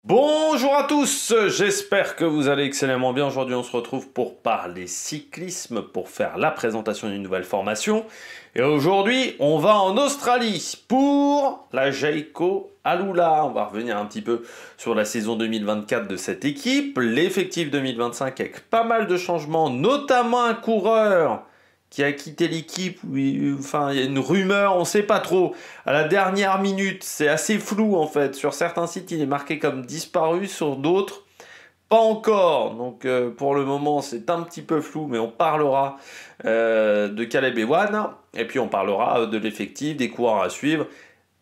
Bonjour à tous, j'espère que vous allez excellemment bien. Aujourd'hui, on se retrouve pour parler cyclisme, pour faire la présentation d'une nouvelle formation. Et aujourd'hui, on va en Australie pour la Jayco Alula. On va revenir un petit peu sur la saison 2024 de cette équipe, l'effectif 2025 avec pas mal de changements, notamment un coureur qui a quitté l'équipe. Enfin, il y a une rumeur, on ne sait pas trop. À la dernière minute, c'est assez flou en fait. Sur certains sites, il est marqué comme disparu, sur d'autres, pas encore. Donc pour le moment, c'est un petit peu flou, mais on parlera de Caleb Ewan. Et puis on parlera de l'effectif, des coureurs à suivre,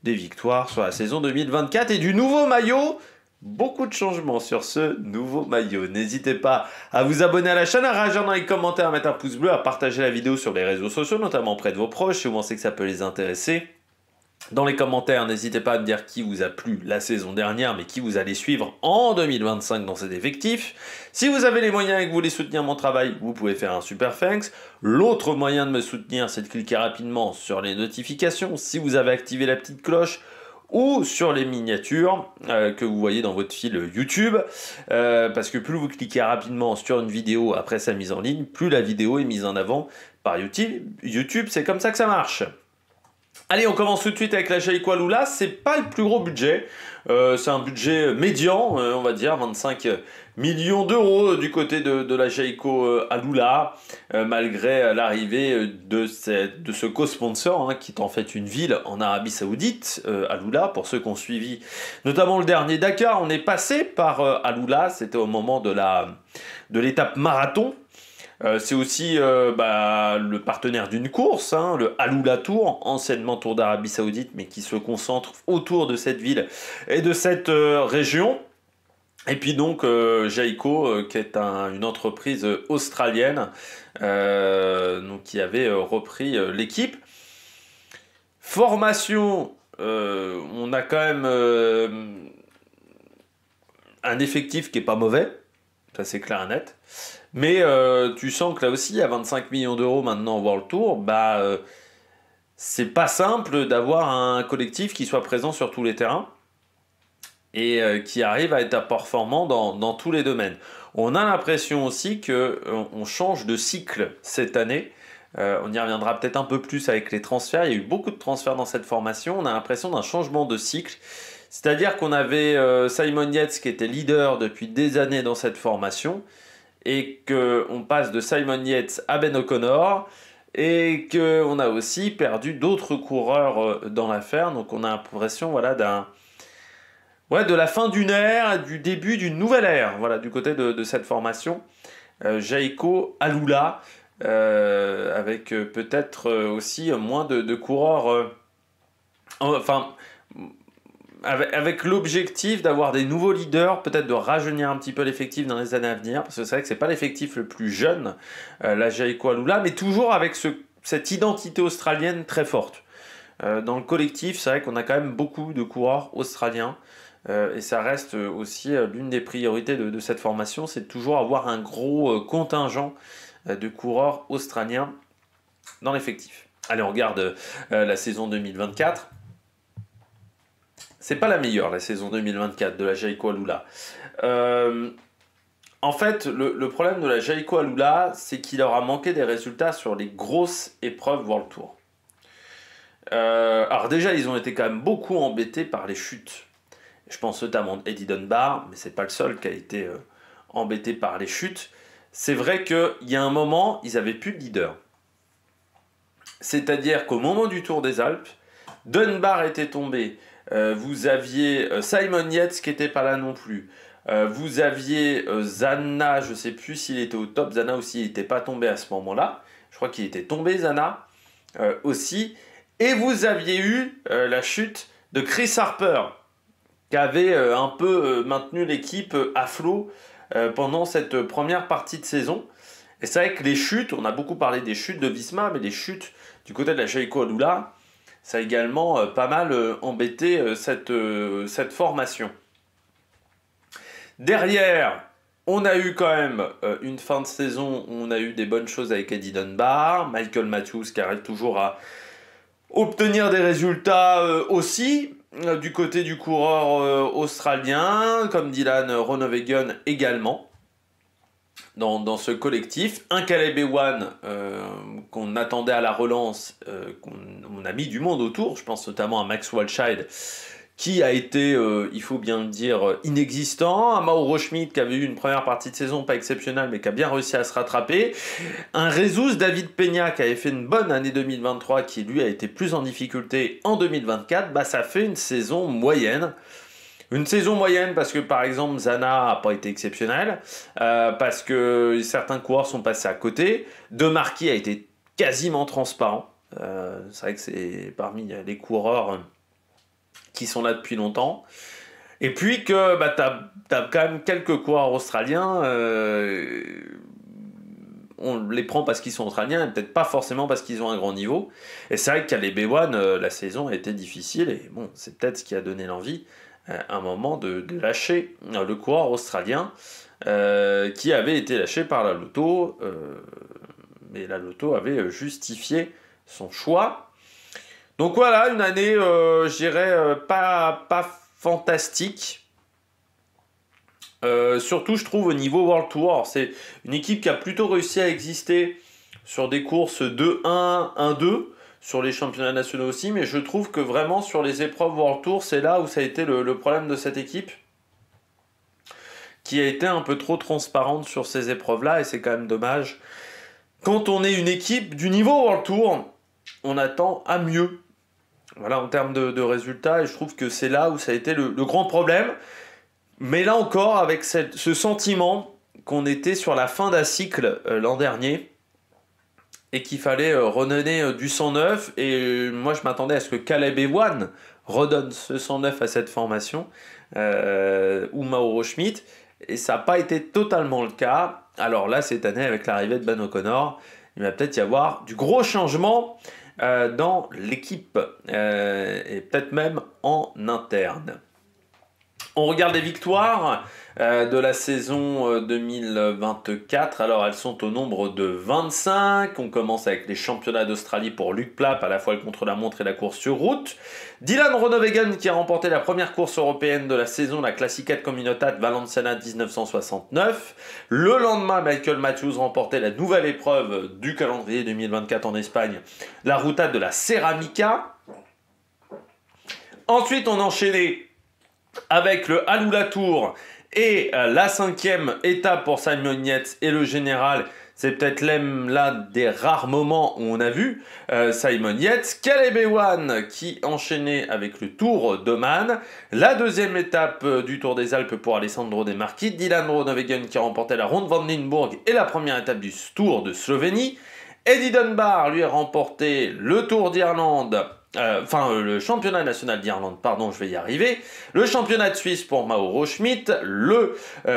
des victoires sur la saison 2024 et du nouveau maillot. Beaucoup de changements sur ce nouveau maillot. N'hésitez pas à vous abonner à la chaîne, à réagir dans les commentaires, à mettre un pouce bleu, à partager la vidéo sur les réseaux sociaux, notamment auprès de vos proches, si vous pensez que ça peut les intéresser. Dans les commentaires, n'hésitez pas à me dire qui vous a plu la saison dernière, mais qui vous allez suivre en 2025 dans cet effectif. Si vous avez les moyens et que vous voulez soutenir mon travail, vous pouvez faire un super thanks. L'autre moyen de me soutenir, c'est de cliquer rapidement sur les notifications. Si vous avez activé la petite cloche, ou sur les miniatures que vous voyez dans votre fil YouTube, parce que plus vous cliquez rapidement sur une vidéo après sa mise en ligne, plus la vidéo est mise en avant par YouTube. YouTube, c'est comme ça que ça marche. Allez, on commence tout de suite avec la Jayco Alula. C'est pas le plus gros budget, c'est un budget médian, on va dire 25 millions d'euros du côté de la Jayco Alula, malgré l'arrivée de ce co-sponsor, hein, qui est en fait une ville en Arabie Saoudite, Alula. Pour ceux qui ont suivi notamment le dernier Dakar, on est passé par Alula, c'était au moment de l'étape marathon. C'est aussi le partenaire d'une course, hein, le Alula Tour, anciennement Tour d'Arabie Saoudite, mais qui se concentre autour de cette ville et de cette région. Et puis donc Jayco, qui est une entreprise australienne, donc qui avait repris l'équipe. Formation, on a quand même un effectif qui est pas mauvais, ça c'est clair et net. Mais tu sens que là aussi, à 25 millions d'euros maintenant au World Tour, c'est pas simple d'avoir un collectif qui soit présent sur tous les terrains et qui arrive à être performant dans tous les domaines. On a l'impression aussi qu'on change de cycle cette année. On y reviendra peut-être un peu plus avec les transferts. Il y a eu beaucoup de transferts dans cette formation. On a l'impression d'un changement de cycle. C'est-à-dire qu'on avait Simon Yates qui était leader depuis des années dans cette formation, et qu'on passe de Simon Yates à Ben O'Connor, et qu'on a aussi perdu d'autres coureurs dans l'affaire. Donc on a l'impression de la fin d'une ère, du début d'une nouvelle ère, voilà, du côté de cette formation. Jayco Alula, avec peut-être aussi moins de coureurs... avec l'objectif d'avoir des nouveaux leaders, peut-être de rajeunir un petit peu l'effectif dans les années à venir, parce que c'est vrai que c'est pas l'effectif le plus jeune, la Jayco Alula, mais toujours avec cette identité australienne très forte. Dans le collectif, c'est vrai qu'on a quand même beaucoup de coureurs australiens, et ça reste aussi l'une des priorités de cette formation, c'est de toujours avoir un gros contingent de coureurs australiens dans l'effectif. Allez, on regarde la saison 2024. C'est pas la meilleure, la saison 2024 de la Jayco Alula. En fait, le problème de la Jayco Alula, c'est qu'il leur a manqué des résultats sur les grosses épreuves World Tour. Alors déjà, ils ont été quand même beaucoup embêtés par les chutes. Je pense notamment d'Eddie Dunbar, mais c'est pas le seul qui a été embêté par les chutes. C'est vrai qu'il y a un moment, ils avaient plus de leader. C'est-à-dire qu'au moment du Tour des Alpes, Dunbar était tombé. Vous aviez Simon Yates qui n'était pas là non plus. Vous aviez Zana, je ne sais plus s'il était au top. Zana aussi, il n'était pas tombé à ce moment-là. Je crois qu'il était tombé, Zana, aussi. Et vous aviez eu la chute de Chris Harper, qui avait un peu maintenu l'équipe à flot pendant cette première partie de saison. Et c'est vrai que les chutes, on a beaucoup parlé des chutes de Visma, mais les chutes du côté de la Jayco Alula, ça a également pas mal embêté cette formation. Derrière, on a eu quand même une fin de saison où on a eu des bonnes choses avec Eddie Dunbar, Michael Matthews qui arrive toujours à obtenir des résultats aussi. du côté du coureur australien, comme Dylan Groenewegen également. Dans ce collectif, un Caleb Ewan qu'on attendait à la relance, qu'on a mis du monde autour, je pense notamment à Max Walscheid, qui a été, il faut bien le dire, inexistant, un Mauro Schmid qui avait eu une première partie de saison pas exceptionnelle mais qui a bien réussi à se rattraper, un Jesus David Peña qui avait fait une bonne année 2023 qui lui a été plus en difficulté en 2024, bah ça fait une saison moyenne. Une saison moyenne parce que par exemple Zana n'a pas été exceptionnel, parce que certains coureurs sont passés à côté. De Marquis a été quasiment transparent. C'est vrai que c'est parmi les coureurs qui sont là depuis longtemps. Et puis que bah, t'as quand même quelques coureurs australiens, on les prend parce qu'ils sont australiens et peut-être pas forcément parce qu'ils ont un grand niveau. Et c'est vrai qu'à les B1, la saison a été difficile et bon, c'est peut-être ce qui a donné l'envie un moment de lâcher le coureur australien qui avait été lâché par la Lotto, mais la Lotto avait justifié son choix. Donc voilà, une année, je dirais, pas fantastique. Surtout, je trouve, au niveau World Tour. Alors, c'est une équipe qui a plutôt réussi à exister sur des courses 2-1, 1-2, sur les championnats nationaux aussi, mais je trouve que vraiment sur les épreuves World Tour, c'est là où ça a été le problème de cette équipe, qui a été un peu trop transparente sur ces épreuves-là, et c'est quand même dommage. Quand on est une équipe du niveau World Tour, on attend à mieux. Voilà, en termes de résultats, et je trouve que c'est là où ça a été le grand problème. Mais là encore, avec ce sentiment qu'on était sur la fin d'un cycle l'an dernier, et qu'il fallait redonner du sang neuf, et moi je m'attendais à ce que Caleb Ewan redonne ce sang neuf à cette formation, ou Mauro Schmid, et ça n'a pas été totalement le cas. Alors là, cette année, avec l'arrivée de Ben O'Connor, il va peut-être y avoir du gros changement dans l'équipe, et peut-être même en interne. On regarde les victoires de la saison 2024. Alors, elles sont au nombre de 25. On commence avec les championnats d'Australie pour Luc Plapp, à la fois le contre-la-montre et la course sur route. Dylan Groenewegen qui a remporté la première course européenne de la saison, la Classicat Communitat Valenciana 1969. Le lendemain, Michael Matthews remportait la nouvelle épreuve du calendrier 2024 en Espagne, la Ruta de la Ceramica. Ensuite, on enchaînait avec le Alula Tour et la 5e étape pour Simon Yates et le général. C'est peut-être l'un des rares moments où on a vu Simon Yates. Caleb Ewan qui enchaînait avec le Tour d'Oman. La 2e étape du Tour des Alpes pour Alessandro De Marchi. Dylan Groenewegen qui remportait la Ronde van Limburg et la première étape du Tour de Slovénie. Eddie Dunbar lui a remporté le Tour d'Irlande. Le championnat national d'Irlande, pardon, je vais y arriver, le championnat de Suisse pour Mauro Schmid, le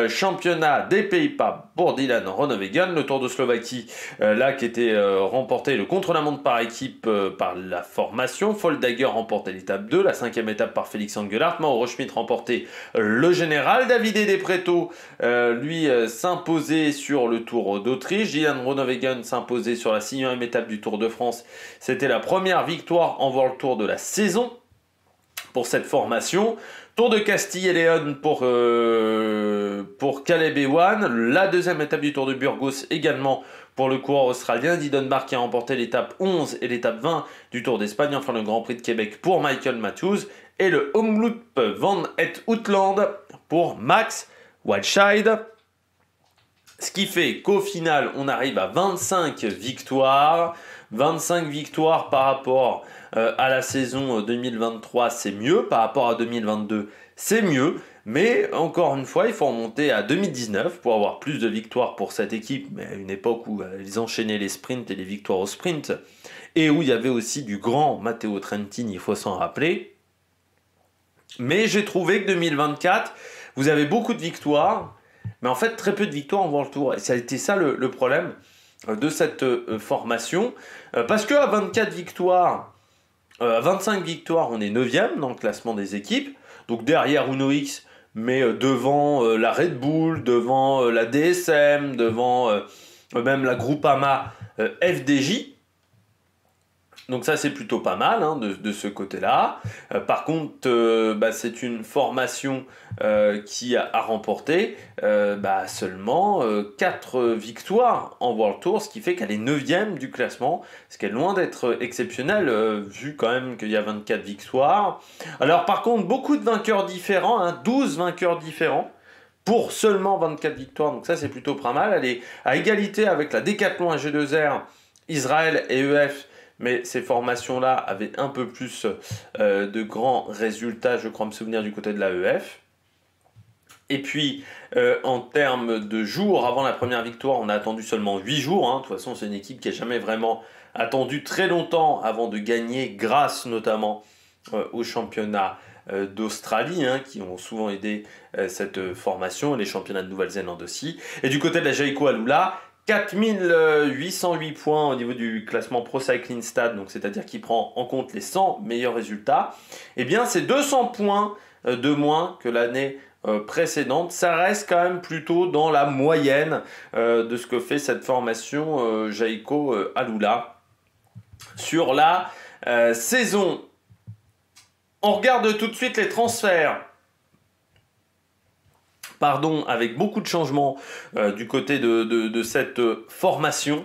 championnat des Pays-Bas pour Dylan Groenewegen, le Tour de Slovaquie, là qui était remporté le contre-la-montre par équipe par la formation, Foldager remportait l'étape 2, la 5e étape par Félix Engelhardt, Mauro Schmid remportait le général, Davide De Preto lui s'imposait sur le Tour d'Autriche, Dylan Groenewegen s'imposait sur la 6e étape du Tour de France, c'était la première victoire en World Tour de la saison pour cette formation. Tour de Castille et Léon pour Caleb Ewan. La 2e étape du Tour de Burgos également pour le coureur australien. Eddie Dunbar qui a remporté l'étape 11 et l'étape 20 du Tour d'Espagne. Enfin le Grand Prix de Québec pour Michael Matthews. Et le Omloop van het Outland pour Max Walscheid. Ce qui fait qu'au final, on arrive à 25 victoires. 25 victoires par rapport à la saison 2023, c'est mieux. Par rapport à 2022, c'est mieux. Mais encore une fois, il faut remonter à 2019 pour avoir plus de victoires pour cette équipe. Mais à une époque où ils enchaînaient les sprints et les victoires au sprint. Et où il y avait aussi du grand Matteo Trentin, il faut s'en rappeler. Mais j'ai trouvé que 2024, vous avez beaucoup de victoires. Mais en fait, très peu de victoires en World Tour. Et ça a été ça le problème de cette formation. Parce qu'à 24 victoires, à 25 victoires, on est 9e dans le classement des équipes. Donc derrière Uno X, mais devant la Red Bull, devant la DSM, devant même la Groupama FDJ. Donc ça c'est plutôt pas mal hein, de ce côté-là. Par contre, c'est une formation qui a remporté seulement 4 victoires en World Tour, ce qui fait qu'elle est 9e du classement, ce qui est loin d'être exceptionnel, vu quand même qu'il y a 24 victoires. Alors par contre, beaucoup de vainqueurs différents, 12 vainqueurs différents, pour seulement 24 victoires, donc ça c'est plutôt pas mal. Elle est à égalité avec la Decathlon AG2R, Israël et EF, mais ces formations-là avaient un peu plus de grands résultats, je crois me souvenir, du côté de la EF. Et puis, en termes de jours, avant la première victoire, on a attendu seulement 8 jours. De toute façon, c'est une équipe qui n'a jamais vraiment attendu très longtemps avant de gagner, grâce notamment au championnat d'Australie, qui ont souvent aidé cette formation, et les championnats de Nouvelle-Zélande aussi. Et du côté de la Jayco Alula, 4808 points au niveau du classement Pro Cycling Stats, donc c'est-à-dire qui prend en compte les 100 meilleurs résultats. Eh bien, c'est 200 points de moins que l'année précédente. Ça reste quand même plutôt dans la moyenne de ce que fait cette formation Jayco Alula sur la saison. On regarde tout de suite les transferts. Avec beaucoup de changements du côté de cette formation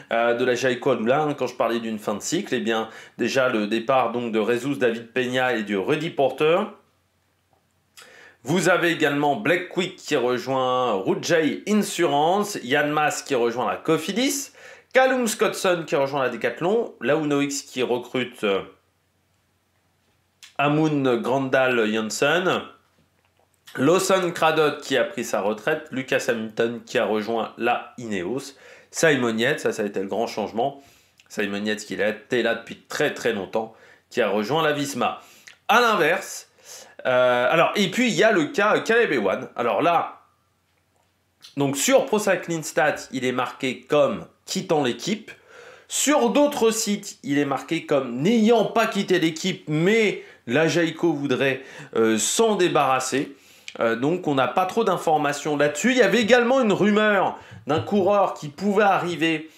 de la Jayco Alula. Quand je parlais d'une fin de cycle, eh bien déjà le départ donc de Jesus David Peña et de Rudy Porter. Vous avez également Blake Quick qui rejoint Rujay Insurance, Jan Mas qui rejoint la Cofidis, Callum Scottson qui rejoint la Decathlon, Launo X qui recrute Amund Grandal Janssen, Lawson Craddock qui a pris sa retraite, Lucas Hamilton qui a rejoint la Ineos, Simon Yates, ça a été le grand changement, Simon Yates qui était là depuis très très longtemps, qui a rejoint la Visma. A l'inverse, et puis il y a le cas Caleb Ewan. Alors là, donc sur Pro Cycling Stats, il est marqué comme quittant l'équipe. Sur d'autres sites, il est marqué comme n'ayant pas quitté l'équipe, mais la Jayco voudrait s'en débarrasser. Donc on n'a pas trop d'informations là-dessus. Il y avait également une rumeur d'un coureur qui pouvait arriver,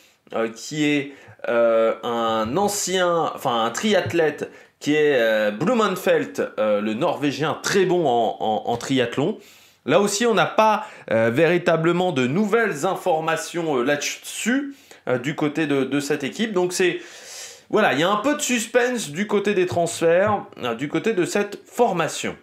qui est un triathlète, qui est Blumenfeld, le Norvégien très bon en triathlon. Là aussi, on n'a pas véritablement de nouvelles informations là-dessus du côté de cette équipe. Donc voilà, il y a un peu de suspense du côté des transferts, du côté de cette formation.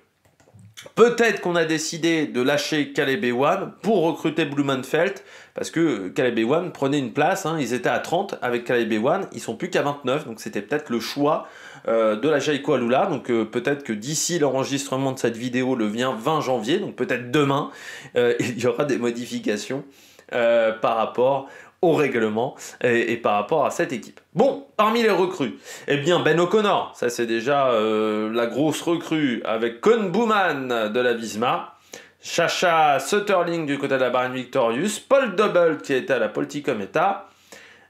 Peut-être qu'on a décidé de lâcher Caleb Ewan pour recruter Blumenfeld, parce que Caleb Ewan prenait une place, ils étaient à 30 avec Caleb Ewan, ils sont plus qu'à 29, donc c'était peut-être le choix de la Jayco Alula. Donc peut-être que d'ici l'enregistrement de cette vidéo le 20 janvier, donc peut-être demain, il y aura des modifications par rapport au règlement et par rapport à cette équipe. Bon, parmi les recrues, eh bien Ben O'Connor, ça c'est déjà la grosse recrue avec Koen Bouman de la Visma, Chacha Sutterling du côté de la Bahrain Victorious, Paul Double qui était à la Politicometa,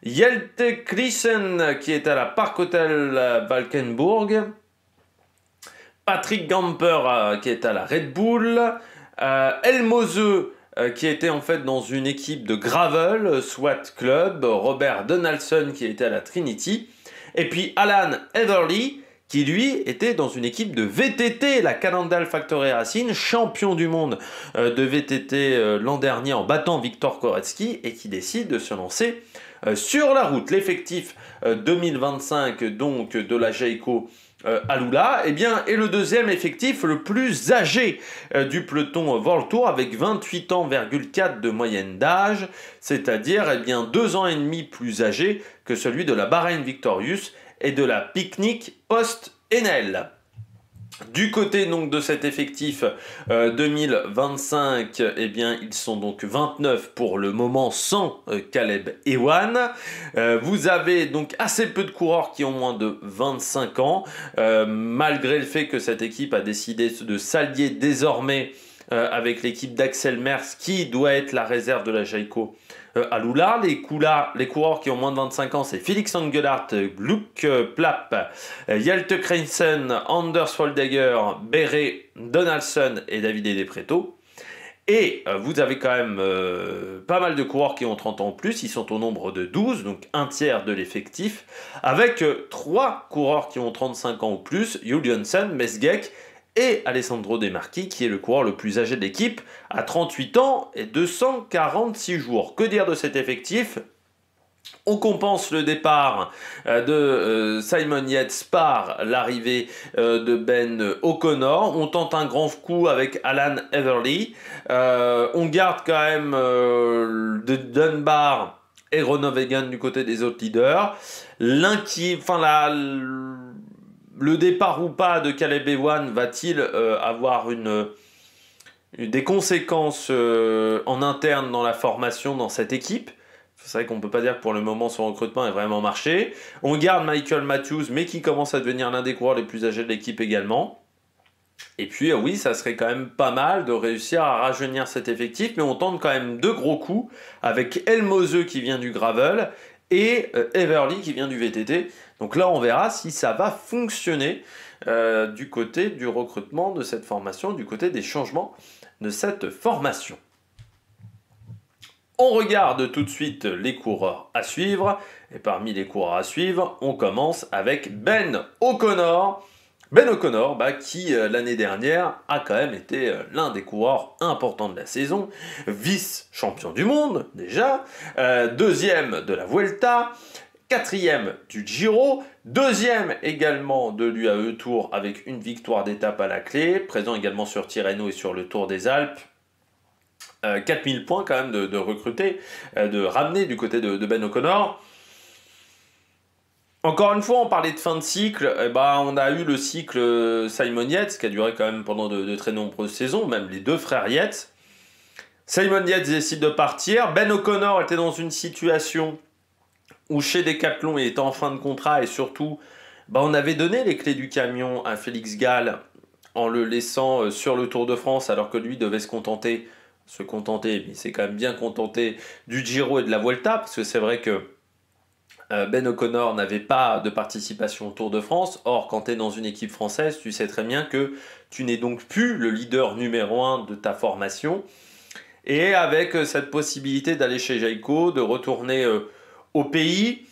Jelte Klissen qui était à la Park Hotel Valkenburg, Patrick Gamper qui est à la Red Bull, Elmose qui était en fait dans une équipe de gravel, SWAT Club, Robert Donaldson qui était à la Trinity, et puis Alan Heatherly qui lui était dans une équipe de VTT, la Cannondale Factory Racing, champion du monde de VTT l'an dernier en battant Victor Koretsky, et qui décide de se lancer sur la route. L'effectif 2025 donc de la Jayco Alula, eh bien, est le deuxième effectif le plus âgé du peloton World Tour, avec 28 ans,4 de moyenne d'âge, c'est-à-dire 2 ans et demi plus âgé que celui de la Bahrain Victorious et de la Picnic Post-Enel. Du côté donc de cet effectif 2025, eh bien ils sont donc 29 pour le moment sans Caleb Ewan. Vous avez donc assez peu de coureurs qui ont moins de 25 ans, malgré le fait que cette équipe a décidé de s'allier désormais avec l'équipe d'Axel Merckx qui doit être la réserve de la Jayco Alula. Les coureurs qui ont moins de 25 ans, c'est Felix Engelhardt, Luke Plapp, Jelte Krensen, Anders Foldegger, Beret Donaldson et Davide De Preto. Et vous avez quand même pas mal de coureurs qui ont 30 ans ou plus, ils sont au nombre de 12, donc un tiers de l'effectif, avec 3 coureurs qui ont 35 ans ou plus, Juliansen, Mesgeck et Alessandro De Marchi, qui est le coureur le plus âgé de l'équipe, à 38 ans et 246 jours. Que dire de cet effectif ? On compense le départ de Simon Yates par l'arrivée de Ben O'Connor. On tente un grand coup avec Alan Everly. On garde quand même de Dunbar et Groenewegen du côté des autres leaders. Le départ ou pas de Caleb Ewan va-t-il avoir des conséquences en interne dans la formation dans cette équipe ? C'est vrai qu'on ne peut pas dire que pour le moment son recrutement ait vraiment marché. On garde Michael Matthews, mais qui commence à devenir l'un des coureurs les plus âgés de l'équipe également. Et puis oui, ça serait quand même pas mal de réussir à rajeunir cet effectif, mais on tente quand même 2 gros coups avec El Moseux qui vient du gravel et Everly qui vient du VTT. Donc là, on verra si ça va fonctionner du côté du recrutement de cette formation, du côté des changements de cette formation. On regarde tout de suite les coureurs à suivre. Et parmi les coureurs à suivre, on commence avec Ben O'Connor. Ben O'Connor, qui l'année dernière a quand même été l'un des coureurs importants de la saison. Vice-champion du monde déjà. Deuxième de la Vuelta. 4e du Giro. 2e également de l'UAE Tour avec une victoire d'étape à la clé. Présent également sur Tirreno et sur le Tour des Alpes. 4000 points quand même de recruter, de ramener du côté de Ben O'Connor. Encore une fois, on parlait de fin de cycle. On a eu le cycle Simon Yates qui a duré quand même pendant de très nombreuses saisons, même les 2 frères Yates. Simon Yates décide de partir. Ben O'Connor était dans une situation où chez Decathlon il était en fin de contrat et surtout on avait donné les clés du camion à Félix Gall en le laissant sur le Tour de France alors que lui devait mais il s'est quand même bien contenté du Giro et de la Vuelta, parce que c'est vrai que Ben O'Connor n'avait pas de participation au Tour de France. Or, quand tu es dans une équipe française, tu sais très bien que tu n'es donc plus le leader numéro 1 de ta formation. Et avec cette possibilité d'aller chez Jayco, de retourner au pays,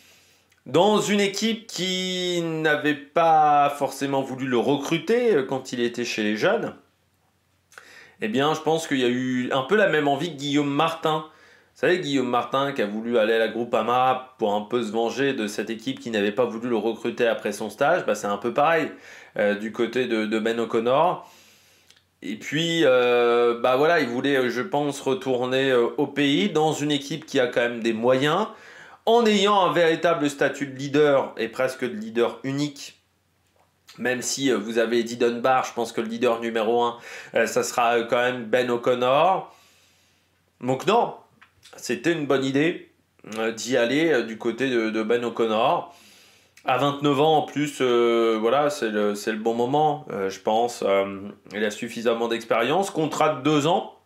dans une équipe qui n'avait pas forcément voulu le recruter quand il était chez les jeunes, eh bien, je pense qu'il y a eu un peu la même envie que Guillaume Martin. Vous savez, Guillaume Martin qui a voulu aller à la Groupama pour un peu se venger de cette équipe qui n'avait pas voulu le recruter après son stage. C'est un peu pareil du côté de Ben O'Connor. Et puis, il voulait, je pense, retourner au pays dans une équipe qui a quand même des moyens, en ayant un véritable statut de leader et presque de leader unique. Même si vous avez Eddie Dunbar, je pense que le leader numéro 1, ça sera quand même Ben O'Connor. Donc non, c'était une bonne idée d'y aller du côté de Ben O'Connor. À 29 ans en plus, c'est le bon moment, je pense. Il a suffisamment d'expérience. Contrat de 2 ans.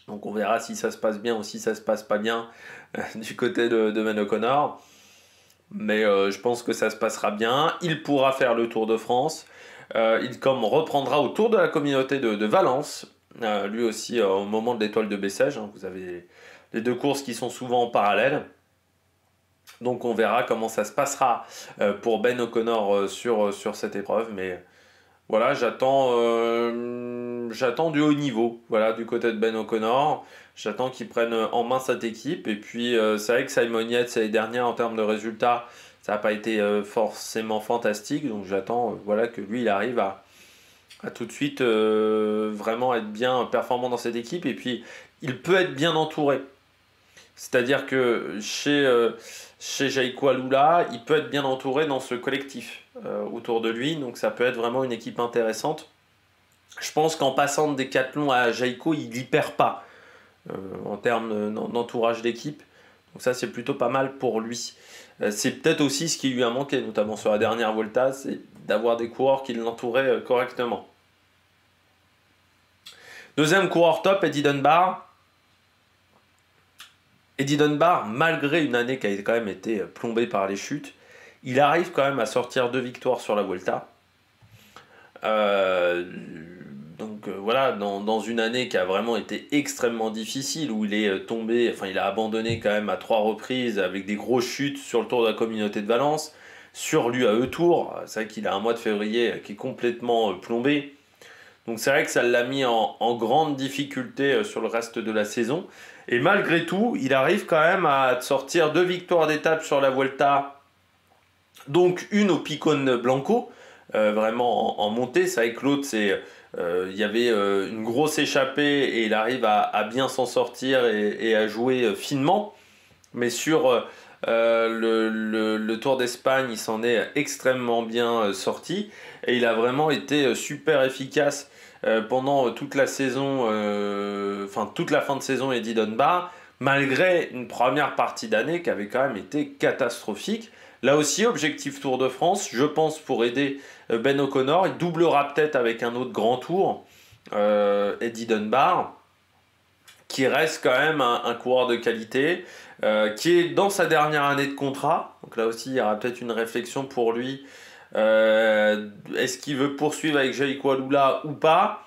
Donc on verra si ça se passe bien ou si ça se passe pas bien du côté de Ben O'Connor. Mais je pense que ça se passera bien. Il pourra faire le Tour de France. Il reprendra au Tour de la communauté de Valence. Lui aussi, au moment de l'étoile de Bessèges. Vous avez les 2 courses qui sont souvent en parallèle. Donc on verra comment ça se passera pour Ben O'Connor sur cette épreuve. Mais voilà, j'attends du haut niveau du côté de Ben O'Connor. J'attends qu'il prenne en main cette équipe. Et puis, c'est vrai que Simon Yates, l'année dernière, en termes de résultats, ça n'a pas été forcément fantastique. Donc, j'attends que lui, il arrive à tout de suite vraiment être bien performant dans cette équipe. Et puis, il peut être bien entouré. C'est-à-dire que chez Jayco Alula, il peut être bien entouré dans ce collectif autour de lui. Donc, ça peut être vraiment une équipe intéressante. Je pense qu'en passant de Decathlon à Jayco, il n'y perd pas. En termes d'entourage d'équipe. Donc ça, c'est plutôt pas mal pour lui. C'est peut-être aussi ce qui lui a manqué, notamment sur la dernière Volta, c'est d'avoir des coureurs qui l'entouraient correctement. Deuxième coureur top, Eddie Dunbar. Eddie Dunbar, malgré une année qui a quand même été plombée par les chutes, il arrive quand même à sortir 2 victoires sur la Volta. voilà, dans une année qui a vraiment été extrêmement difficile, où il est tombé, enfin il a abandonné quand même à 3 reprises avec des grosses chutes sur le Tour de la Communauté de Valence, sur l'UAE Tour, c'est vrai qu'il a un mois de février qui est complètement plombé. Donc c'est vrai que ça l'a mis en grande difficulté sur le reste de la saison. Et malgré tout, il arrive quand même à sortir 2 victoires d'étape sur la Vuelta, donc une au Picon Blanco, vraiment en montée. C'est vrai que l'autre, il y avait une grosse échappée et il arrive à bien s'en sortir et à jouer finement. Mais sur le Tour d'Espagne, il s'en est extrêmement bien sorti et il a vraiment été super efficace pendant toute la saison, enfin toute la fin de saison Eddie Dunbar, malgré une première partie d'année qui avait quand même été catastrophique. Là aussi, objectif Tour de France, je pense pour aider Ben O'Connor, il doublera peut-être avec un autre grand tour, Eddie Dunbar, qui reste quand même un coureur de qualité, qui est dans sa dernière année de contrat. Donc là aussi, il y aura peut-être une réflexion pour lui. Est-ce qu'il veut poursuivre avec Jayco Alula ou pas?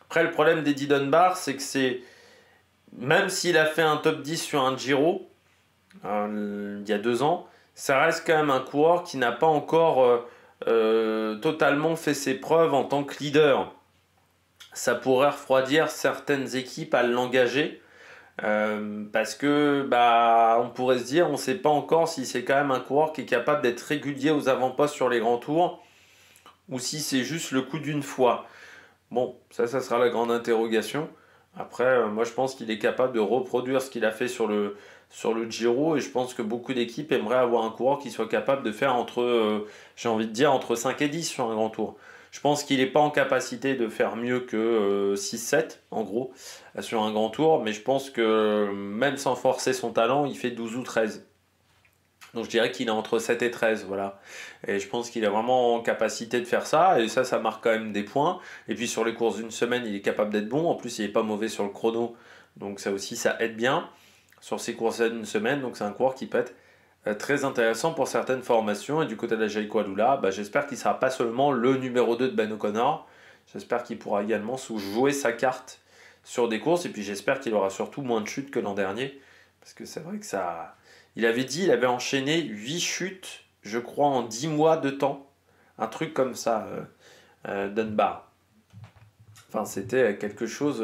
Après, le problème d'Eddie Dunbar, c'est que même s'il a fait un top 10 sur un Giro, il y a 2 ans, ça reste quand même un coureur qui n'a pas encore totalement fait ses preuves en tant que leader. Ça pourrait refroidir certaines équipes à l'engager. Parce que on pourrait se dire, on ne sait pas encore si c'est quand même un coureur qui est capable d'être régulier aux avant-postes sur les grands tours ou si c'est juste le coup d'une fois. Bon, ça sera la grande interrogation. Après, moi je pense qu'il est capable de reproduire ce qu'il a fait sur le Giro et je pense que beaucoup d'équipes aimeraient avoir un coureur qui soit capable de faire j'ai envie de dire, entre 5 et 10 sur un grand tour. Je pense qu'il n'est pas en capacité de faire mieux que 6-7 en gros sur un grand tour, mais je pense que même sans forcer son talent, il fait 12 ou 13. Donc je dirais qu'il est entre 7 et 13, voilà. Et je pense qu'il est vraiment en capacité de faire ça, et ça marque quand même des points. Et puis sur les courses d'une semaine, il est capable d'être bon. En plus, il n'est pas mauvais sur le chrono, donc ça aussi, ça aide bien sur ces courses d'une semaine. Donc c'est un coureur qui peut être très intéressant pour certaines formations. Et du côté de la Jayco Alula, j'espère qu'il ne sera pas seulement le numéro 2 de Ben O'Connor. J'espère qu'il pourra également jouer sa carte sur des courses. Et puis j'espère qu'il aura surtout moins de chutes que l'an dernier. Parce que c'est vrai que ça... Il avait enchaîné 8 chutes, je crois, en 10 mois de temps. Un truc comme ça, Dunbar. Enfin, c'était quelque chose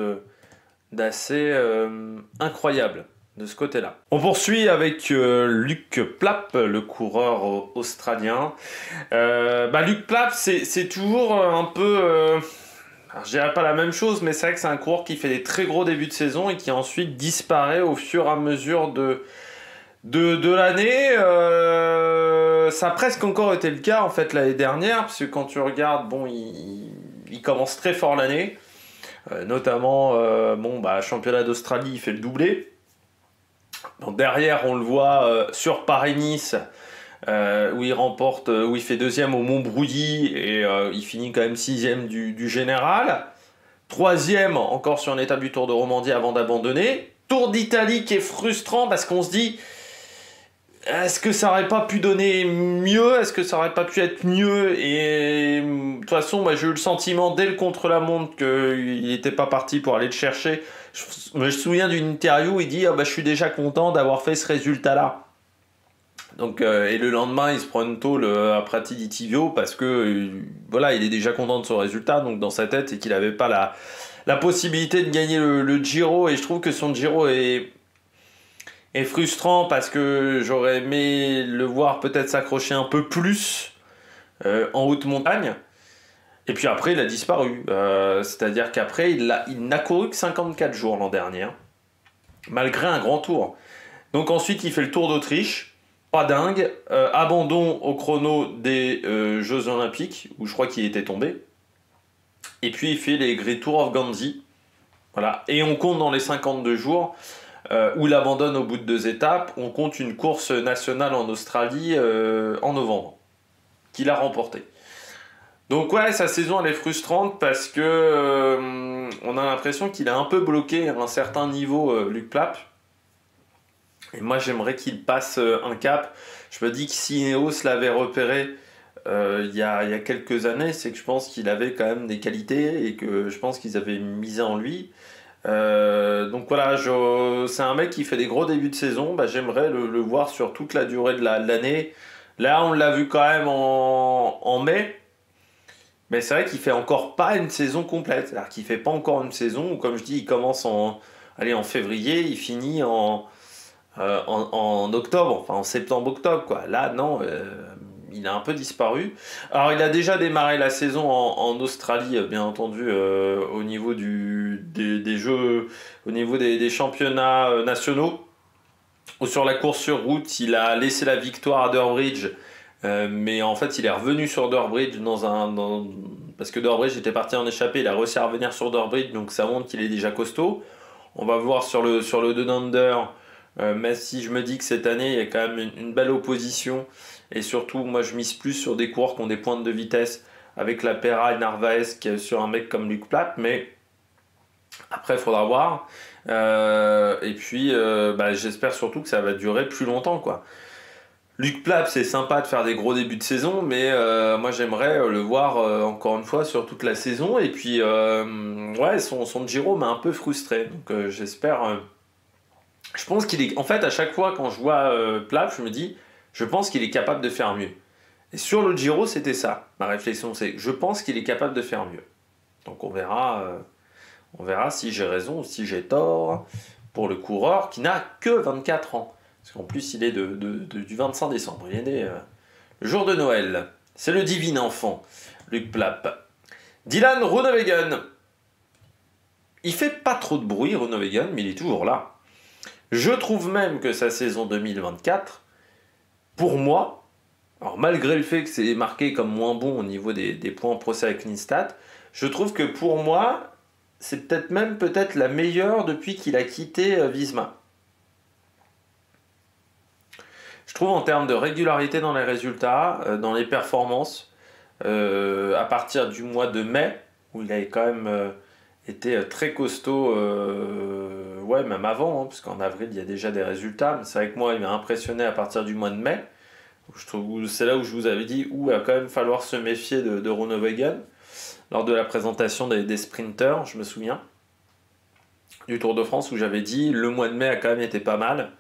d'assez incroyable de ce côté-là. On poursuit avec Luc Plapp, le coureur australien. Luc Plapp, c'est toujours un peu... alors, je dirais pas la même chose, mais c'est vrai que c'est un coureur qui fait des très gros débuts de saison et qui ensuite disparaît au fur et à mesure de l'année. Ça a presque encore été le cas en fait l'année dernière, parce que quand tu regardes, il commence très fort l'année, notamment championnat d'Australie, il fait le doublé. Donc, derrière, on le voit sur Paris-Nice, où il fait 2e au Montbrouilly et il finit quand même 6e du général. 3e encore sur une étape du Tour de Romandie avant d'abandonner. Tour d'Italie qui est frustrant parce qu'on se dit, est-ce que ça aurait pas pu donner mieux? Est-ce que ça aurait pas pu être mieux? Et de toute façon, moi j'ai eu le sentiment dès le contre-la-montre qu'il n'était pas parti pour aller le chercher. Je me souviens d'une interview où il dit je suis déjà content d'avoir fait ce résultat-là. Donc, et le lendemain, il se prend une tôle à Prati di Tivio parce que voilà, il est déjà content de son résultat. Donc dans sa tête, c'est qu'il n'avait pas la possibilité de gagner le Giro. Et je trouve que son Giro est frustrant parce que j'aurais aimé le voir peut-être s'accrocher un peu plus en haute montagne. Et puis après, il a disparu. C'est-à-dire qu'après, il n'a couru que 54 jours l'an dernier, malgré un grand tour. Donc ensuite, il fait le Tour d'Autriche. Pas dingue. Abandon au chrono des Jeux Olympiques, où je crois qu'il était tombé. Et puis, il fait les Great Tour of Gandhi. Voilà. Et on compte dans les 52 jours où il abandonne au bout de 2 étapes. On compte une course nationale en Australie en novembre, qu'il a remportée. Donc ouais, sa saison elle est frustrante parce que on a l'impression qu'il a un peu bloqué à un certain niveau Luc Plapp. Et moi j'aimerais qu'il passe un cap. Je me dis que si Ineos l'avait repéré il y a quelques années, c'est que je pense qu'il avait quand même des qualités et que je pense qu'ils avaient misé en lui. Donc voilà, c'est un mec qui fait des gros débuts de saison. Bah, j'aimerais le voir sur toute la durée de l'année. Là, on l'a vu quand même en mai. Mais c'est vrai qu'il fait encore pas une saison complète. C'est-à-dire qu'il fait pas encore une saison où, comme je dis, il commence en février, il finit en octobre, enfin en septembre-octobre, quoi. Là, non, il a un peu disparu. Alors, il a déjà démarré la saison en Australie, bien entendu, au niveau des jeux, au niveau des championnats nationaux. Ou sur la course sur route, il a laissé la victoire à Durbridge. Mais en fait, il est revenu sur Durbridge parce que Durbridge était parti en échappée. Il a réussi à revenir sur Durbridge, donc ça montre qu'il est déjà costaud. On va voir sur le Down Under, même si je me dis que cette année, il y a quand même une belle opposition. Et surtout, moi, je mise plus sur des coureurs qui ont des pointes de vitesse avec la Pera et Narvaez que sur un mec comme Luc Platt. Mais après, il faudra voir. Et puis, j'espère surtout que ça va durer plus longtemps, quoi. Luc Platt, c'est sympa de faire des gros débuts de saison, mais moi j'aimerais le voir encore une fois sur toute la saison. Et puis, ouais, son Giro m'a un peu frustré. Donc j'espère. Je pense qu'il est. En fait, à chaque fois quand je vois Platt, je me dis, je pense qu'il est capable de faire mieux. Et sur le Giro, c'était ça. Ma réflexion, c'est, je pense qu'il est capable de faire mieux. Donc on verra si j'ai raison ou si j'ai tort pour le coureur qui n'a que 24 ans. Parce qu'en plus, il est du 25 décembre. Il est né le jour de Noël. C'est le divin enfant, Luc Platt. Dylan Groenewegen. Il fait pas trop de bruit, Groenewegen, mais il est toujours là. Je trouve même que sa saison 2024, pour moi, alors malgré le fait que c'est marqué comme moins bon au niveau des points Pro Cycling Stats, je trouve que pour moi, c'est peut-être la meilleure depuis qu'il a quitté Visma. Je trouve en termes de régularité dans les résultats, dans les performances, à partir du mois de mai, où il avait quand même été très costaud, ouais, même avant, hein, parce qu'en avril, il y a déjà des résultats, mais c'est vrai que moi, il m'a impressionné à partir du mois de mai. C'est là où je vous avais dit où il va quand même falloir se méfier de Groenewegen, lors de la présentation des sprinters, je me souviens, du Tour de France, où j'avais dit le mois de mai a quand même été pas mal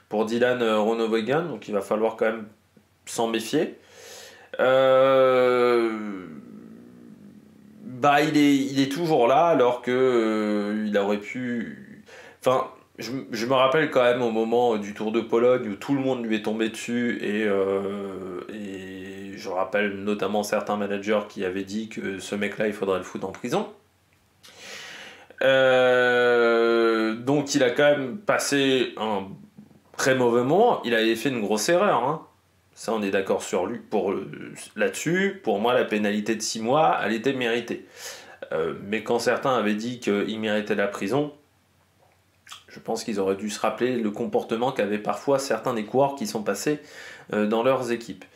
pour Dylan Groenewegen, donc il va falloir quand même s'en méfier. Il est toujours là alors que il aurait pu. Enfin, je me rappelle quand même au moment du Tour de Pologne où tout le monde lui est tombé dessus et je rappelle notamment certains managers qui avaient dit que ce mec-là il faudrait le foutre en prison. Donc il a quand même passé un très mauvais moment. Il avait fait une grosse erreur, hein. Ça, on est d'accord sur lui là-dessus. Pour moi, la pénalité de 6 mois, elle était méritée. Mais quand certains avaient dit qu'il méritait la prison, je pense qu'ils auraient dû se rappeler le comportement qu'avaient parfois certains des coureurs qui sont passés dans leurs équipes.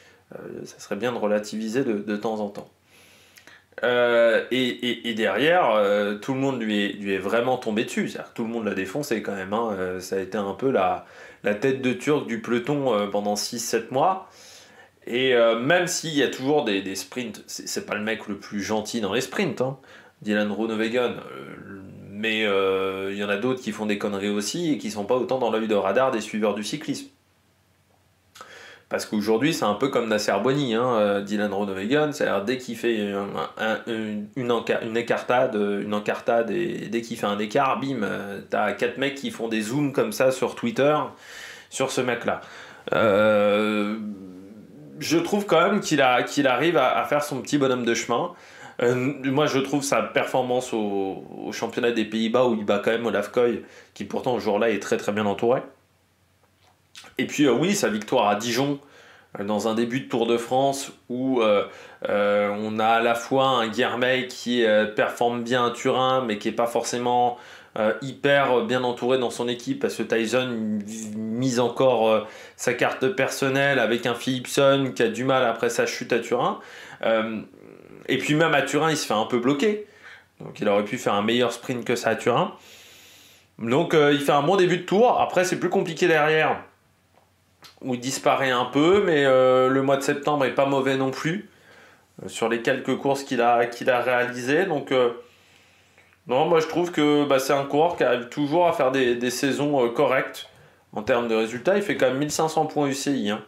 Ça serait bien de relativiser de temps en temps. Et derrière, tout le monde lui est vraiment tombé dessus. C'est-à-dire que tout le monde l'a défoncé quand même, hein. Ça a été un peu la tête de turc du peloton pendant 6-7 mois. Et même s'il y a toujours des sprints, c'est pas le mec le plus gentil dans les sprints, hein, Dylan Groenewegen, mais il y en a d'autres qui font des conneries aussi et qui sont pas autant dans l'œil de radar des suiveurs du cyclisme. Parce qu'aujourd'hui, c'est un peu comme Nasser Bonny, hein, Dylan Groenewegen, c'est-à-dire dès qu'il fait une encartade et dès qu'il fait un écart, bim, t'as 4 mecs qui font des zooms comme ça sur Twitter, sur ce mec-là. Je trouve quand même qu'il arrive à faire son petit bonhomme de chemin. Moi, je trouve sa performance au championnat des Pays-Bas où il bat quand même Olaf Koy, qui pourtant au jour-là est très très bien entouré. Et puis oui, sa victoire à Dijon, dans un début de Tour de France où on a à la fois un Guermey qui performe bien à Turin, mais qui n'est pas forcément hyper bien entouré dans son équipe, parce que Tyson mise encore sa carte personnelle avec un Philipson qui a du mal après sa chute à Turin. Et puis même à Turin, il se fait un peu bloquer. Donc il aurait pu faire un meilleur sprint que ça à Turin. Donc il fait un bon début de tour. Après, c'est plus compliqué derrière, où il disparaît un peu, mais le mois de septembre est pas mauvais non plus. sur les quelques courses qu'il a réalisées. Donc, non, moi je trouve que c'est un coureur qui arrive toujours à faire des saisons correctes en termes de résultats. Il fait quand même 1500 points UCI, hein,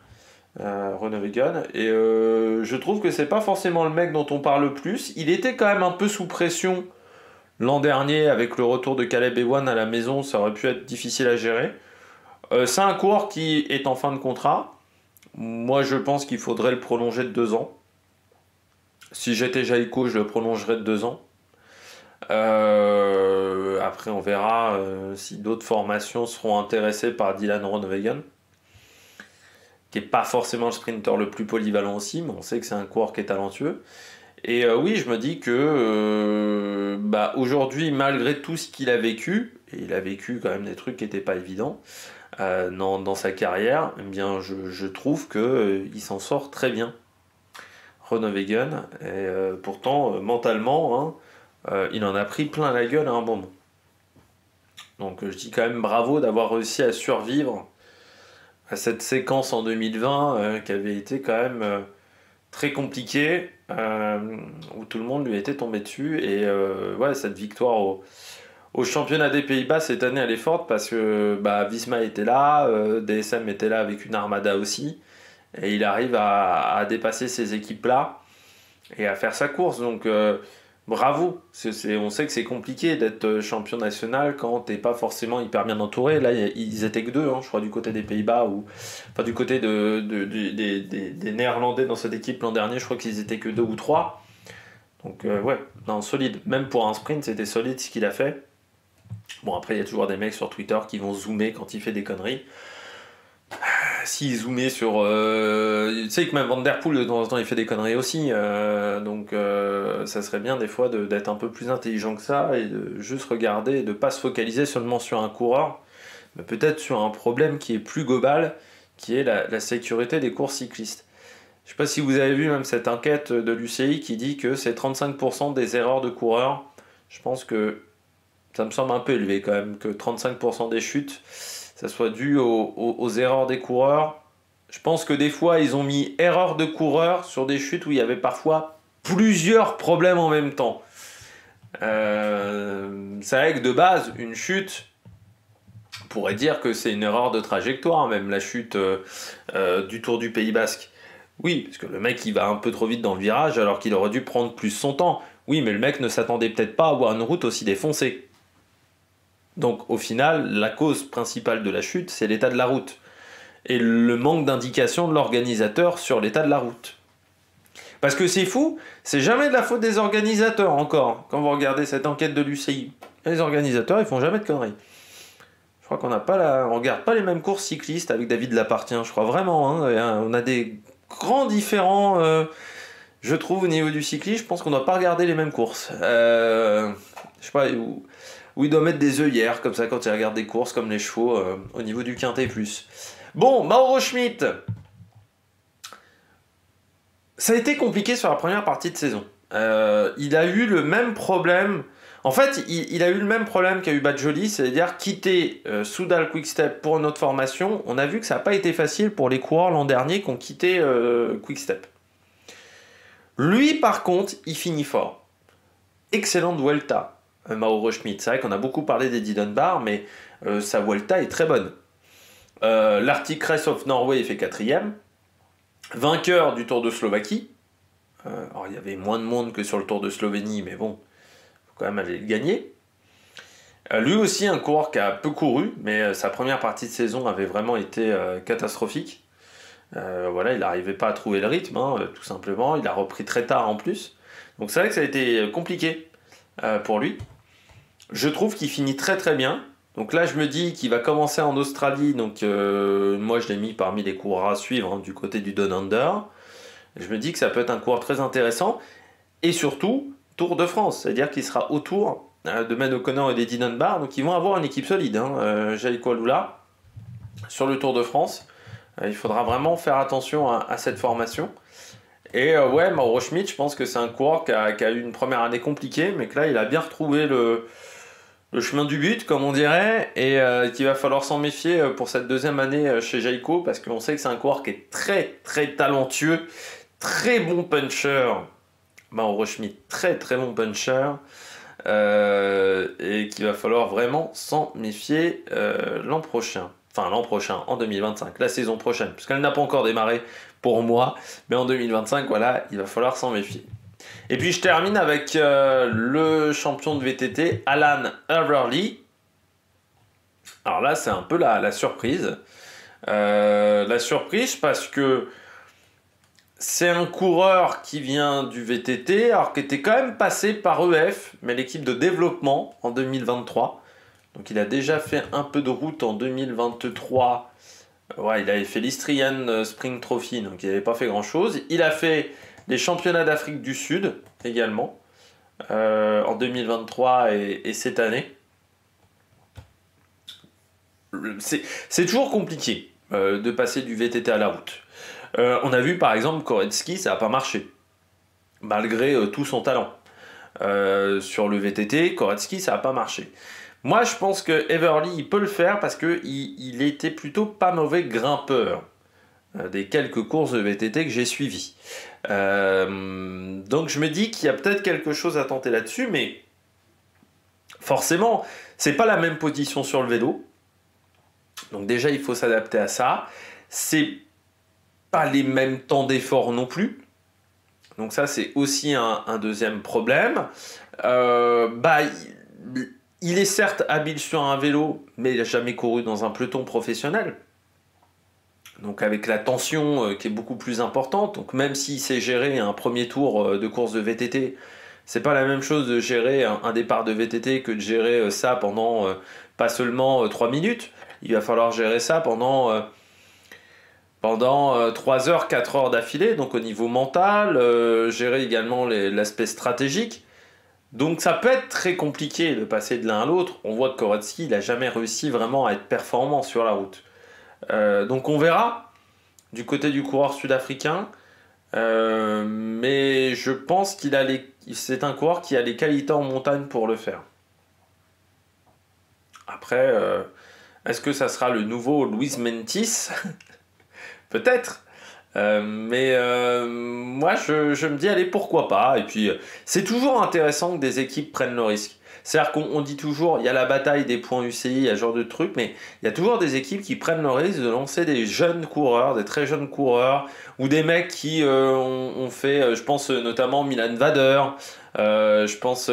Groenewegen. Et je trouve que c'est pas forcément le mec dont on parle le plus. Il était quand même un peu sous pression l'an dernier avec le retour de Caleb Ewan à la maison. Ça aurait pu être difficile à gérer. C'est un coureur qui est en fin de contrat. Moi je pense qu'il faudrait le prolonger de 2 ans. Si j'étais Jayco, je le prolongerais de 2 ans. Après, on verra si d'autres formations seront intéressées par Dylan Groenewegen, qui n'est pas forcément le sprinter le plus polyvalent aussi, mais on sait que c'est un coureur qui est talentueux. Et oui, je me dis que aujourd'hui, malgré tout ce qu'il a vécu, et il a vécu quand même des trucs qui n'étaient pas évidents dans sa carrière, eh bien, je trouve qu'il s'en sort très bien, Groenewegen. Et pourtant, mentalement, il en a pris plein la gueule à un moment. Donc je dis quand même bravo d'avoir réussi à survivre à cette séquence en 2020 qui avait été quand même très compliquée, où tout le monde lui était tombé dessus. Et cette victoire au championnat des Pays-Bas cette année, elle est forte parce que Visma était là, DSM était là avec une armada aussi. Et il arrive à dépasser ces équipes-là et à faire sa course. Donc bravo, on sait que c'est compliqué d'être champion national quand t'es pas forcément hyper bien entouré. Là, ils étaient que 2, je crois, du côté des Pays-Bas, enfin du côté des Néerlandais dans cette équipe l'an dernier, je crois qu'ils étaient que 2 ou 3. Donc solide. Même pour un sprint, c'était solide ce qu'il a fait. Bon, après, il y a toujours des mecs sur Twitter qui vont zoomer quand il fait des conneries. S'il zoomait sur... tu sais que même Van Der Poel, de temps en temps, il fait des conneries aussi. Donc, ça serait bien des fois d'être un peu plus intelligent que ça et de juste regarder et de ne pas se focaliser seulement sur un coureur, mais peut-être sur un problème qui est plus global, qui est la sécurité des courses cyclistes. Je ne sais pas si vous avez vu même cette enquête de l'UCI qui dit que c'est 35% des erreurs de coureurs. Je pense que ça me semble un peu élevé quand même, que 35% des chutes... ça soit dû aux erreurs des coureurs. Je pense que des fois, ils ont mis erreur de coureur sur des chutes où il y avait parfois plusieurs problèmes en même temps. C'est vrai que de base, une chute, on pourrait dire que c'est une erreur de trajectoire, même la chute du Tour du Pays Basque. Oui, parce que le mec, il va un peu trop vite dans le virage alors qu'il aurait dû prendre plus son temps. Oui, mais le mec ne s'attendait peut-être pas à avoir une route aussi défoncée. Donc au final, la cause principale de la chute, c'est l'état de la route. Et le manque d'indication de l'organisateur sur l'état de la route. Parce que c'est fou, c'est jamais de la faute des organisateurs encore, quand vous regardez cette enquête de l'UCI. Les organisateurs, ils font jamais de conneries. Je crois qu'on regarde pas les mêmes courses cyclistes avec David Lapartien, je crois vraiment. On a des grands différents, je trouve, au niveau du cyclisme. Je pense qu'on ne doit pas regarder les mêmes courses. Je sais pas... où il doit mettre des œillères, comme ça, quand il regarde des courses, comme les chevaux, au niveau du quintet plus. Bon, Mauro Schmid. Ça a été compliqué sur la première partie de saison. Il a eu le même problème... En fait, il a eu le même problème qu'a eu Badjoli, c'est-à-dire quitter Soudal Quick-Step pour une autre formation. On a vu que ça n'a pas été facile pour les coureurs l'an dernier qui ont quitté Quick-Step. Lui, par contre, il finit fort. Excellente Vuelta. Mauro Schmid. C'est vrai qu'on a beaucoup parlé d'Eddie Dunbar, mais sa Vuelta est très bonne. L'Arctic Race of Norway, il fait 4e. Vainqueur du Tour de Slovaquie. Alors, il y avait moins de monde que sur le Tour de Slovénie, mais bon, il faut quand même aller le gagner. Lui aussi, un coureur qui a peu couru, mais sa première partie de saison avait vraiment été catastrophique. Il n'arrivait pas à trouver le rythme, tout simplement. Il a repris très tard en plus. Donc c'est vrai que ça a été compliqué pour lui. Je trouve qu'il finit très très bien. Donc là, je me dis qu'il va commencer en Australie. Donc moi, je l'ai mis parmi les coureurs à suivre du côté du Down Under. Je me dis que ça peut être un coureur très intéressant. Et surtout, Tour de France. C'est-à-dire qu'il sera autour de Ben O'Connor et d'Eddie Dunbar. Donc ils vont avoir une équipe solide. Jayco Alula sur le Tour de France. Il faudra vraiment faire attention à cette formation. Et Mauro Schmid, je pense que c'est un coureur qui a eu une première année compliquée, mais que là, il a bien retrouvé le chemin du but, comme on dirait, et qu'il va falloir s'en méfier pour cette deuxième année chez Jayco, parce qu'on sait que c'est un coureur qui est très très talentueux, très bon puncher, Mauro Schmid, très très bon puncher, et qu'il va falloir vraiment s'en méfier l'an prochain. Enfin, l'an prochain, en 2025, la saison prochaine, puisqu'elle n'a pas encore démarré pour moi, mais en 2025, voilà, il va falloir s'en méfier. Et puis je termine avec le champion de VTT, Alan Everly. Alors là, c'est un peu la surprise. La surprise parce que c'est un coureur qui vient du VTT, alors qui était quand même passé par EF, mais l'équipe de développement en 2023. Donc il a déjà fait un peu de route en 2023. Ouais, il avait fait l'Istrian Spring Trophy, donc il n'avait pas fait grand-chose. Il a fait les championnats d'Afrique du Sud également, en 2023 et cette année. C'est toujours compliqué de passer du VTT à la route. On a vu par exemple Koretsky, ça n'a pas marché, malgré tout son talent. Sur le VTT, Koretsky, ça n'a pas marché. Moi, je pense que Everly, il peut le faire parce qu'il était plutôt pas mauvais grimpeur des quelques courses de VTT que j'ai suivies. Donc je me dis qu'il y a peut-être quelque chose à tenter là-dessus, mais forcément, c'est pas la même position sur le vélo. Donc déjà, il faut s'adapter à ça. C'est pas les mêmes temps d'effort non plus. Donc ça, c'est aussi un deuxième problème. Il est certes habile sur un vélo, mais il n'a jamais couru dans un peloton professionnel. Donc avec la tension qui est beaucoup plus importante. Donc même s'il sait gérer un premier tour de course de VTT, c'est pas la même chose de gérer un départ de VTT que de gérer ça pendant pas seulement 3 minutes. Il va falloir gérer ça pendant 3 heures, 4 heures d'affilée, donc au niveau mental, gérer également l'aspect stratégique. Donc ça peut être très compliqué de passer de l'un à l'autre. On voit que Koretsky, il n'a jamais réussi vraiment à être performant sur la route. Donc on verra du côté du coureur sud-africain, mais je pense c'est un coureur qui a les qualités en montagne pour le faire. Après, est-ce que ça sera le nouveau Luis Mentis? Peut-être. Mais moi, je me dis, allez, pourquoi pas. Et puis, c'est toujours intéressant que des équipes prennent le risque. C'est-à-dire qu'on dit toujours, il y a la bataille des points UCI, il y a ce genre de trucs, mais il y a toujours des équipes qui prennent le risque de lancer des jeunes coureurs, des très jeunes coureurs, ou des mecs qui ont fait, je pense notamment Milan Vader, je pense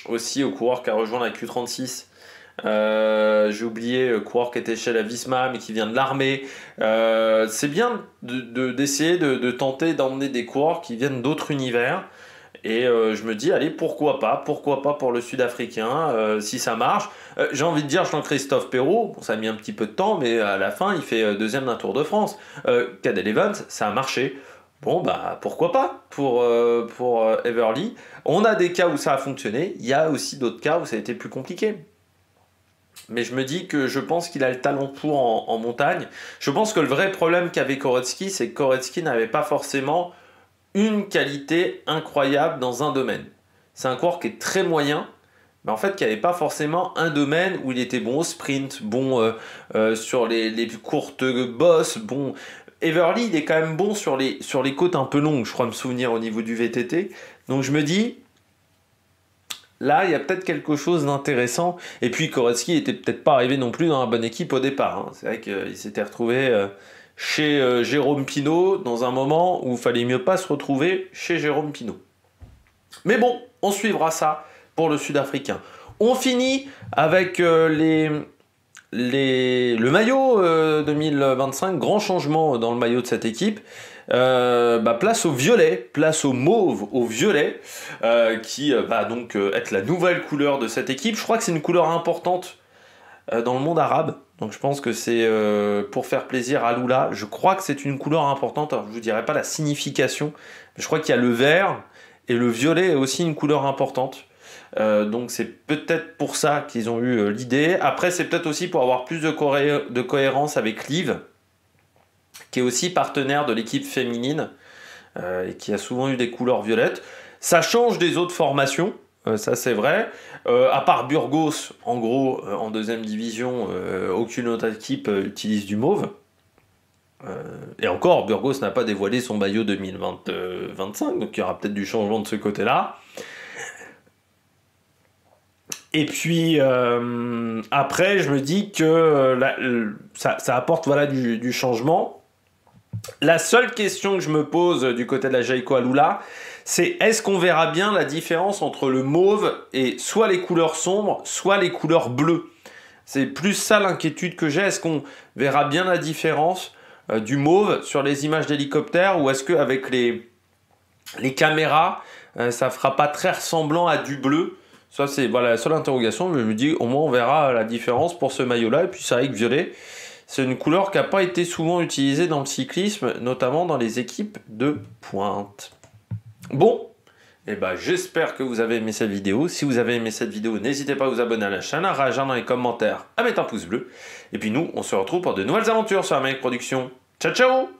aussi au coureur qui a rejoint la Q36. J'ai oublié coureur qui était chez la Visma mais qui vient de l'armée. C'est bien d'essayer de tenter d'emmener des coureurs qui viennent d'autres univers, et je me dis allez, pourquoi pas pour le sud-africain, si ça marche. J'ai envie de dire Jean-Christophe Perrault, bon, ça a mis un petit peu de temps, mais à la fin il fait deuxième d'un Tour de France. Cadel Evans, ça a marché. Bon, bah pourquoi pas pour Everly. On a des cas où ça a fonctionné, il y a aussi d'autres cas où ça a été plus compliqué. Mais je me dis que je pense qu'il a le talent pour en montagne. Je pense que le vrai problème qu'avait Koretsky, c'est que Koretsky n'avait pas forcément une qualité incroyable dans un domaine. C'est un coureur qui est très moyen, mais en fait qui n'avait pas forcément un domaine où il était bon au sprint, bon sur les courtes bosses, bon. Everly, il est quand même bon sur les côtes un peu longues, je crois me souvenir au niveau du VTT. Donc je me dis, là, il y a peut-être quelque chose d'intéressant. Et puis, Koretsky n'était peut-être pas arrivé non plus dans la bonne équipe au départ. Hein. C'est vrai qu'il s'était retrouvé chez Jérôme Pinault dans un moment où il fallait mieux pas se retrouver chez Jérôme Pinault. Mais bon, on suivra ça pour le Sud-Africain. On finit avec le maillot 2025. Grand changement dans le maillot de cette équipe. Place au violet, place au mauve, au violet, qui va donc être la nouvelle couleur de cette équipe. Je crois que c'est une couleur importante dans le monde arabe, donc je pense que c'est pour faire plaisir à Lula. Je crois que c'est une couleur importante. Alors, je vous dirai pas la signification, mais je crois qu'il y a le vert et le violet est aussi une couleur importante. Donc c'est peut-être pour ça qu'ils ont eu l'idée. Après, c'est peut-être aussi pour avoir plus de cohérence avec Liv, qui est aussi partenaire de l'équipe féminine et qui a souvent eu des couleurs violettes. Ça change des autres formations, ça c'est vrai. À part Burgos, en gros, en deuxième division, aucune autre équipe utilise du mauve. Et encore, Burgos n'a pas dévoilé son maillot 2025, donc il y aura peut-être du changement de ce côté-là. Et puis après, je me dis que ça apporte voilà, du changement. La seule question que je me pose du côté de la Jayco Alula, c'est est-ce qu'on verra bien la différence entre le mauve et soit les couleurs sombres, soit les couleurs bleues? C'est plus ça l'inquiétude que j'ai. Est-ce qu'on verra bien la différence du mauve sur les images d'hélicoptère, ou est-ce qu'avec les caméras, ça fera pas très ressemblant à du bleu? Ça, c'est voilà, la seule interrogation, mais je me dis, au moins, on verra la différence pour ce maillot-là. Et puis, c'est vrai que violet, c'est une couleur qui n'a pas été souvent utilisée dans le cyclisme, notamment dans les équipes de pointe. Bon, et ben, j'espère que vous avez aimé cette vidéo. Si vous avez aimé cette vidéo, n'hésitez pas à vous abonner à la chaîne, à réagir dans les commentaires, à mettre un pouce bleu. Et puis nous, on se retrouve pour de nouvelles aventures sur Amérique Production. Ciao, ciao!